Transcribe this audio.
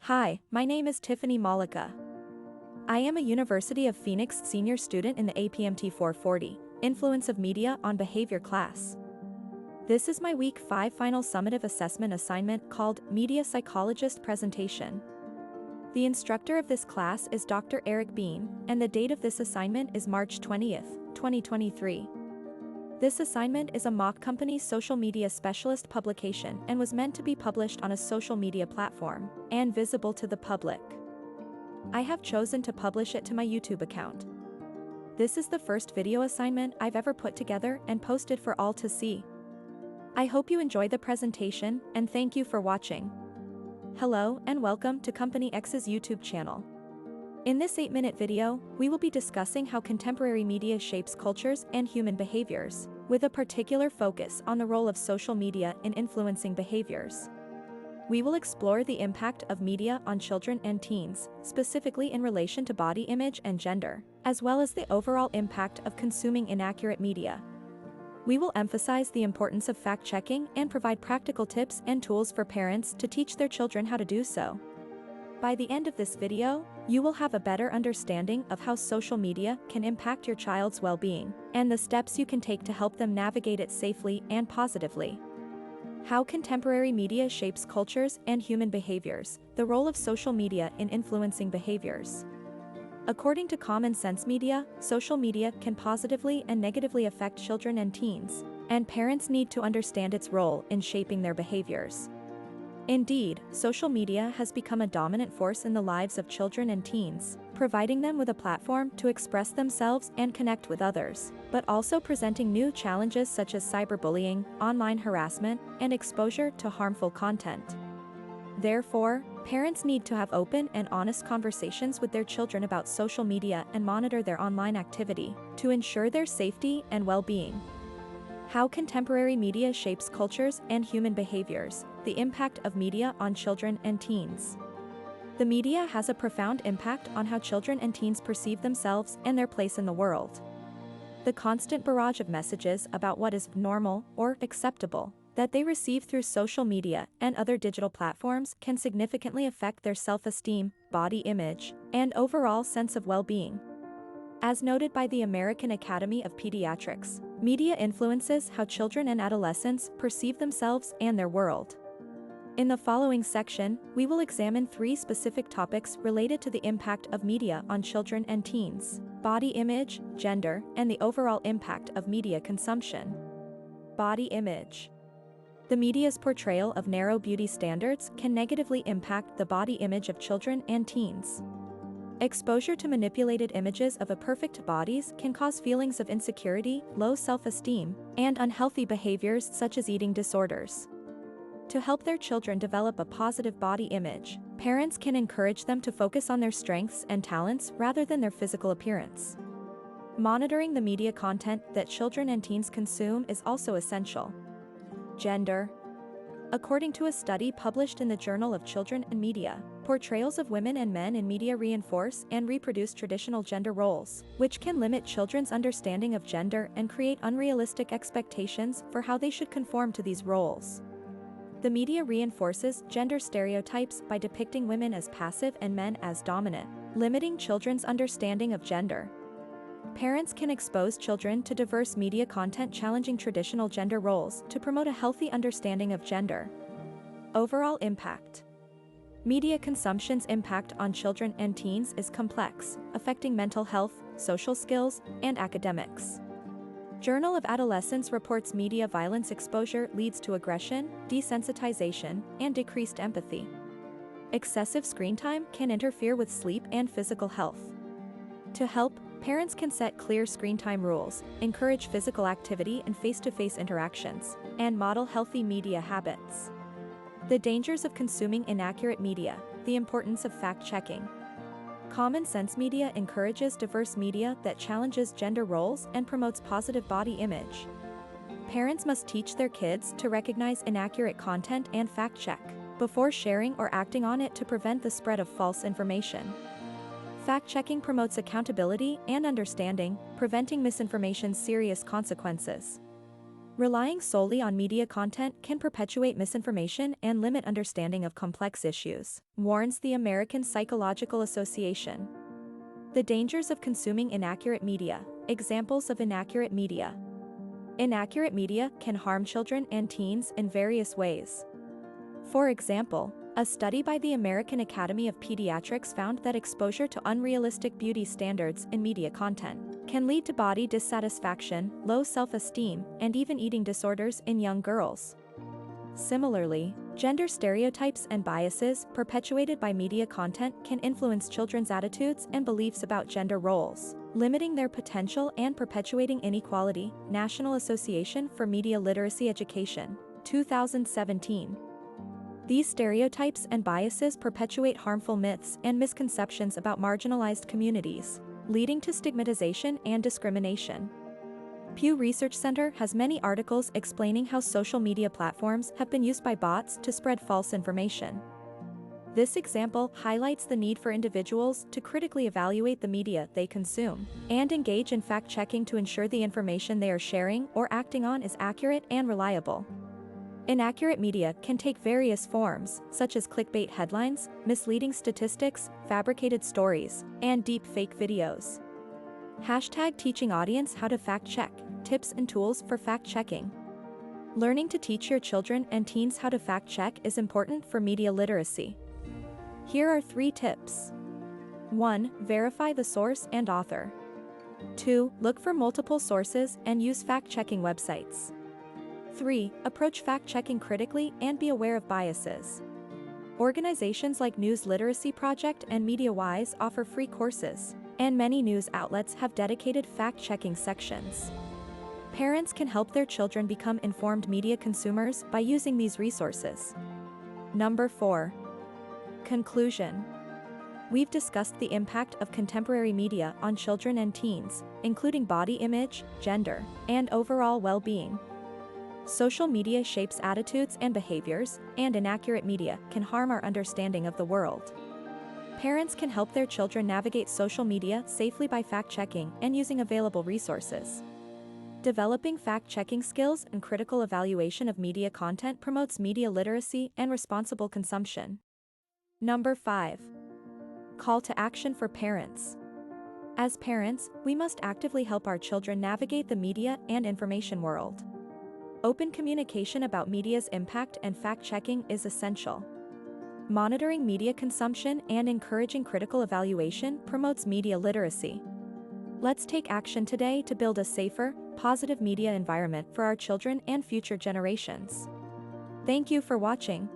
Hi, my name is TMollica. I am a University of Phoenix senior student in the APMT440 Influence of Media on Behavior class. This is my Week 5 final summative assessment assignment called Media Psychologist Presentation. The instructor of this class is Dr. Eric Bean, and the date of this assignment is March 20th, 2023. This assignment is a mock company social media specialist publication and was meant to be published on a social media platform and visible to the public. I have chosen to publish it to my YouTube account. This is the first video assignment I've ever put together and posted for all to see. I hope you enjoy the presentation and thank you for watching. Hello and welcome to Company X's YouTube channel. In this 8-minute video, we will be discussing how contemporary media shapes cultures and human behaviors, with a particular focus on the role of social media in influencing behaviors. We will explore the impact of media on children and teens, specifically in relation to body image and gender, as well as the overall impact of consuming inaccurate media. We will emphasize the importance of fact-checking and provide practical tips and tools for parents to teach their children how to do so. By the end of this video, you will have a better understanding of how social media can impact your child's well-being, and the steps you can take to help them navigate it safely and positively. How contemporary media shapes cultures and human behaviors, the role of social media in influencing behaviors. According to Common Sense Media, social media can positively and negatively affect children and teens, and parents need to understand its role in shaping their behaviors. Indeed, social media has become a dominant force in the lives of children and teens, providing them with a platform to express themselves and connect with others, but also presenting new challenges such as cyberbullying, online harassment, and exposure to harmful content. Therefore, parents need to have open and honest conversations with their children about social media and monitor their online activity to ensure their safety and well-being. How contemporary media shapes cultures and human behaviors, the impact of media on children and teens. The media has a profound impact on how children and teens perceive themselves and their place in the world. The constant barrage of messages about what is normal or acceptable that they receive through social media and other digital platforms can significantly affect their self-esteem, body image, and overall sense of well-being. As noted by the American Academy of Pediatrics, media influences how children and adolescents perceive themselves and their world. In the following section, we will examine 3 specific topics related to the impact of media on children and teens: body image, gender, and the overall impact of media consumption. Body image. The media's portrayal of narrow beauty standards can negatively impact the body image of children and teens. Exposure to manipulated images of perfect bodies can cause feelings of insecurity, low self-esteem, and unhealthy behaviors such as eating disorders. To help their children develop a positive body image, parents can encourage them to focus on their strengths and talents rather than their physical appearance. Monitoring the media content that children and teens consume is also essential. Gender. According to a study published in the Journal of Children and Media, portrayals of women and men in media reinforce and reproduce traditional gender roles, which can limit children's understanding of gender and create unrealistic expectations for how they should conform to these roles. The media reinforces gender stereotypes by depicting women as passive and men as dominant, limiting children's understanding of gender. Parents can expose children to diverse media content challenging traditional gender roles to promote a healthy understanding of gender. Overall impact. Media consumption's impact on children and teens is complex, affecting mental health, social skills, and academics. Journal of Adolescence reports media violence exposure leads to aggression, desensitization, and decreased empathy. Excessive screen time can interfere with sleep and physical health. To help, parents can set clear screen time rules, encourage physical activity and face-to-face interactions, and model healthy media habits. The dangers of consuming inaccurate media, the importance of fact-checking. Common Sense Media encourages diverse media that challenges gender roles and promotes positive body image. Parents must teach their kids to recognize inaccurate content and fact-check before sharing or acting on it to prevent the spread of false information. Fact-checking promotes accountability and understanding, preventing misinformation's serious consequences. Relying solely on media content can perpetuate misinformation and limit understanding of complex issues, warns the American Psychological Association. The dangers of consuming inaccurate media. Examples of inaccurate media. Inaccurate media can harm children and teens in various ways. For example, a study by the American Academy of Pediatrics found that exposure to unrealistic beauty standards in media content can lead to body dissatisfaction, low self-esteem, and even eating disorders in young girls. Similarly, gender stereotypes and biases perpetuated by media content can influence children's attitudes and beliefs about gender roles, limiting their potential and perpetuating inequality. National Association for Media Literacy Education, 2017. These stereotypes and biases perpetuate harmful myths and misconceptions about marginalized communities, leading to stigmatization and discrimination. Pew Research Center has many articles explaining how social media platforms have been used by bots to spread false information. This example highlights the need for individuals to critically evaluate the media they consume and engage in fact-checking to ensure the information they are sharing or acting on is accurate and reliable. Inaccurate media can take various forms, such as clickbait headlines, misleading statistics, fabricated stories, and deep fake videos. Hashtag teaching audience how to fact-check, tips and tools for fact-checking. Learning to teach your children and teens how to fact-check is important for media literacy. Here are 3 tips. 1. Verify the source and author. 2. Look for multiple sources and use fact-checking websites. 3. Approach fact-checking critically and be aware of biases. Organizations like News Literacy Project and MediaWise offer free courses, and many news outlets have dedicated fact-checking sections. Parents can help their children become informed media consumers by using these resources. Number 4. Conclusion. We've discussed the impact of contemporary media on children and teens, including body image, gender, and overall well-being. Social media shapes attitudes and behaviors, and inaccurate media can harm our understanding of the world. Parents can help their children navigate social media safely by fact-checking and using available resources. Developing fact-checking skills and critical evaluation of media content promotes media literacy and responsible consumption. Number 5. Call to action for parents. As parents, we must actively help our children navigate the media and information world. Open communication about media's impact and fact-checking is essential. Monitoring media consumption and encouraging critical evaluation promotes media literacy. Let's take action today to build a safer, positive media environment for our children and future generations. Thank you for watching.